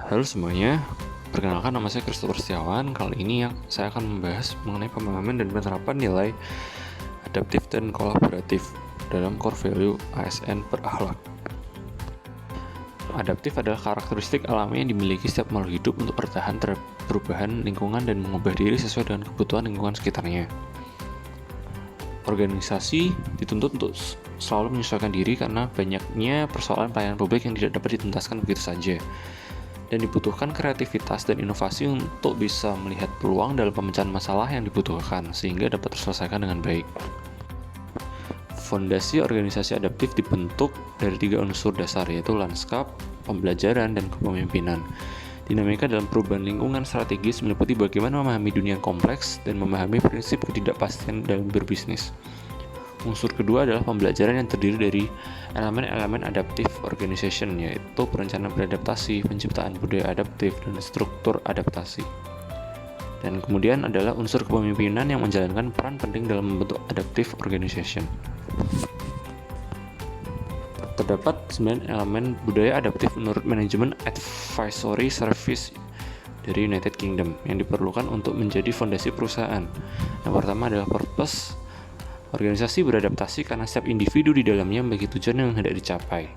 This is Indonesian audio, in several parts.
Halo semuanya, perkenalkan nama saya Christopher Setiawan. Kali ini saya akan membahas mengenai pemahaman dan penerapan nilai adaptif dan kolaboratif dalam core value ASN berakhlak. Adaptif adalah karakteristik alami yang dimiliki setiap makhluk hidup untuk bertahan terhadap perubahan lingkungan dan mengubah diri sesuai dengan kebutuhan lingkungan sekitarnya. Organisasi dituntut untuk selalu menyesuaikan diri karena banyaknya persoalan pelayanan publik yang tidak dapat dituntaskan begitu saja. Dan dibutuhkan kreativitas dan inovasi untuk bisa melihat peluang dalam pemecahan masalah yang dibutuhkan sehingga dapat terselesaikan dengan baik. Fondasi organisasi adaptif dibentuk dari 3 unsur dasar, yaitu lanskap, pembelajaran, dan kepemimpinan. Dinamika dalam perubahan lingkungan strategis meliputi bagaimana memahami dunia yang kompleks dan memahami prinsip ketidakpastian dalam berbisnis. Unsur kedua adalah pembelajaran yang terdiri dari elemen-elemen adaptive organization, yaitu perencanaan beradaptasi, penciptaan budaya adaptif, dan struktur adaptasi. Dan kemudian adalah unsur kepemimpinan yang menjalankan peran penting dalam membentuk adaptive organization. Terdapat 9 elemen budaya adaptif menurut manajemen advisory service dari United Kingdom yang diperlukan untuk menjadi fondasi perusahaan. Yang pertama adalah purpose. Organisasi beradaptasi karena setiap individu di dalamnya memiliki tujuan yang hendak dicapai.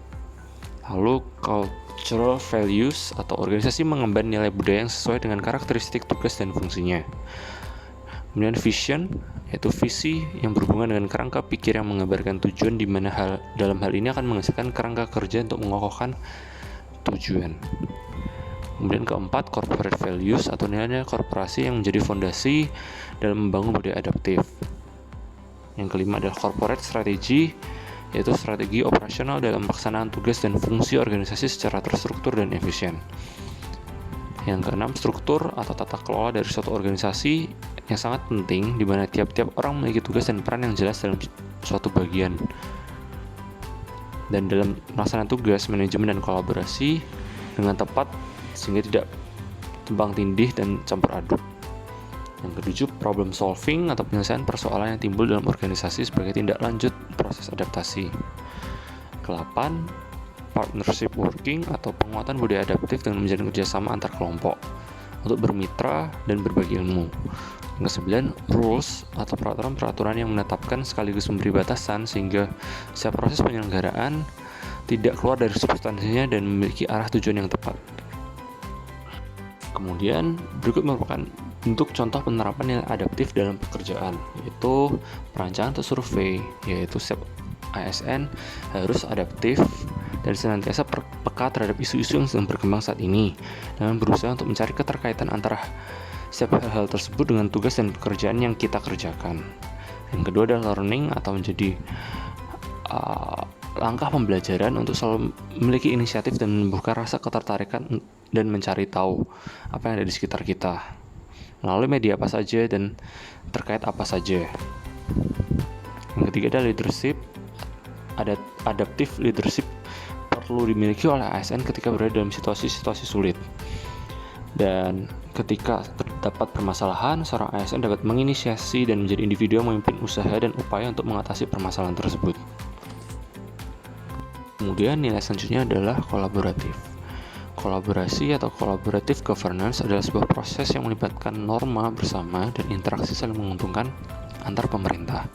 Lalu cultural values atau organisasi mengemban nilai budaya yang sesuai dengan karakteristik tugas dan fungsinya. Kemudian vision, yaitu visi yang berhubungan dengan kerangka pikir yang menggambarkan tujuan, di mana dalam hal ini akan menghasilkan kerangka kerja untuk mengokohkan tujuan. Kemudian keempat, corporate values atau nilai korporasi yang menjadi fondasi dalam membangun budaya adaptif. Yang kelima adalah corporate strategy, yaitu strategi operasional dalam pelaksanaan tugas dan fungsi organisasi secara terstruktur dan efisien. Yang keenam, struktur atau tata kelola dari suatu organisasi yang sangat penting, di mana tiap-tiap orang memiliki tugas dan peran yang jelas dalam suatu bagian. Dan dalam melaksanakan tugas, manajemen dan kolaborasi dengan tepat sehingga tidak tumpang tindih dan campur aduk. Yang ketujuh, problem solving atau penyelesaian persoalan yang timbul dalam organisasi sebagai tindak lanjut proses adaptasi. Kedelapan, partnership working atau penguatan budaya adaptif dengan menjalin kerjasama antar kelompok untuk bermitra dan berbagi ilmu. Yang kesembilan, rules atau peraturan-peraturan yang menetapkan sekaligus memberi batasan sehingga setiap proses penyelenggaraan tidak keluar dari substansinya dan memiliki arah tujuan yang tepat. Kemudian berikut merupakan bentuk contoh penerapan nilai adaptif dalam pekerjaan, yaitu perancangan atau survei, yaitu setiap ASN harus adaptif dan senantiasa peka terhadap isu-isu yang sedang berkembang saat ini dan berusaha untuk mencari keterkaitan antara setiap hal tersebut dengan tugas dan pekerjaan yang kita kerjakan. Yang kedua adalah learning atau menjadi langkah pembelajaran untuk selalu memiliki inisiatif dan menumbuhkan rasa ketertarikan dan mencari tahu apa yang ada di sekitar kita melalui media apa saja dan terkait apa saja. Yang ketiga adalah leadership. Adaptive leadership perlu dimiliki oleh ASN ketika berada dalam situasi-situasi sulit. Dan ketika terdapat permasalahan, seorang ASN dapat menginisiasi dan menjadi individu yang memimpin usaha dan upaya untuk mengatasi permasalahan tersebut. Kemudian nilai selanjutnya adalah kolaboratif. Kolaborasi atau collaborative governance adalah sebuah proses yang melibatkan norma bersama dan interaksi saling menguntungkan antar pemerintah.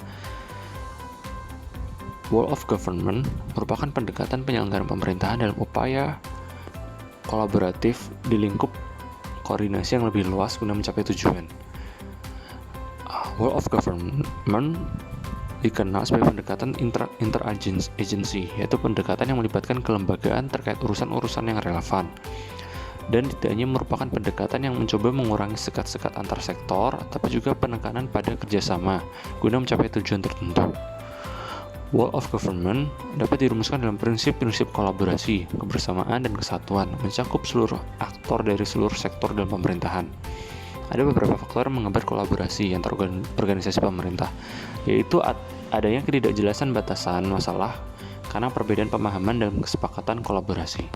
Whole of government merupakan pendekatan penyelenggaraan pemerintahan dalam upaya kolaboratif di lingkup koordinasi yang lebih luas guna mencapai tujuan. Whole of government dikenal sebagai pendekatan interagency, yaitu pendekatan yang melibatkan kelembagaan terkait urusan-urusan yang relevan. Dan tidak hanya merupakan pendekatan yang mencoba mengurangi sekat-sekat antar sektor, tapi juga penekanan pada kerjasama guna mencapai tujuan tertentu. Whole of government dapat dirumuskan dalam prinsip-prinsip kolaborasi, kebersamaan, dan kesatuan, mencakup seluruh aktor dari seluruh sektor dalam pemerintahan. Ada beberapa faktor yang menggambar kolaborasi antar organisasi pemerintah, yaitu adanya ketidakjelasan batasan masalah karena perbedaan pemahaman dalam kesepakatan kolaborasi.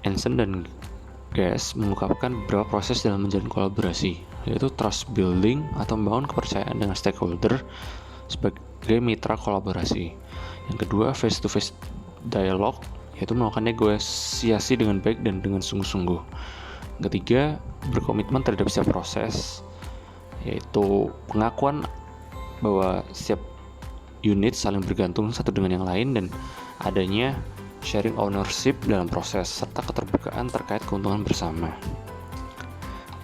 Anson dan Guest mengungkapkan beberapa proses dalam menjalin kolaborasi, yaitu trust building atau membangun kepercayaan dengan stakeholder sebagai mitra kolaborasi. Yang kedua, face to face dialog yaitu melakukan negosiasi dengan baik dan dengan sungguh-sungguh. Ketiga, berkomitmen terhadap setiap proses, yaitu pengakuan bahwa setiap unit saling bergantung satu dengan yang lain dan adanya sharing ownership dalam proses, serta keterbukaan terkait keuntungan bersama.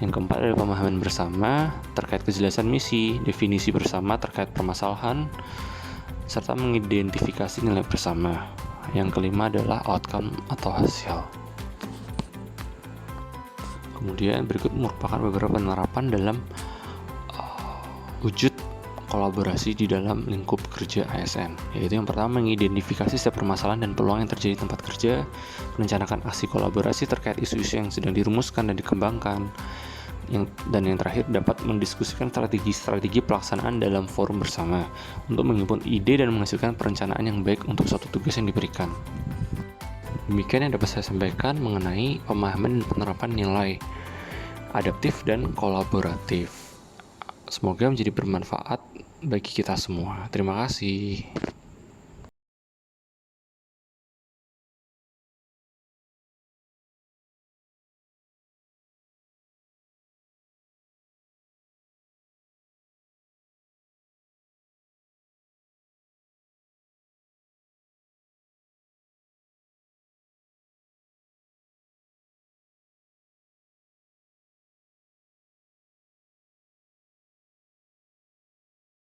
Yang keempat adalah pemahaman bersama terkait kejelasan misi, definisi bersama terkait permasalahan, serta mengidentifikasi nilai bersama. Yang kelima adalah outcome atau hasil. Kemudian berikut merupakan beberapa penerapan dalam wujud kolaborasi di dalam lingkup kerja ASN, yaitu yang pertama mengidentifikasi setiap permasalahan dan peluang yang terjadi di tempat kerja, merencanakan aksi kolaborasi terkait isu-isu yang sedang dirumuskan dan dikembangkan, dan yang terakhir dapat mendiskusikan strategi pelaksanaan dalam forum bersama untuk menghimpun ide dan menghasilkan perencanaan yang baik untuk suatu tugas yang diberikan. Demikian yang dapat saya sampaikan mengenai pemahaman dan penerapan nilai adaptif dan kolaboratif. Semoga menjadi bermanfaat bagi kita semua. Terima kasih.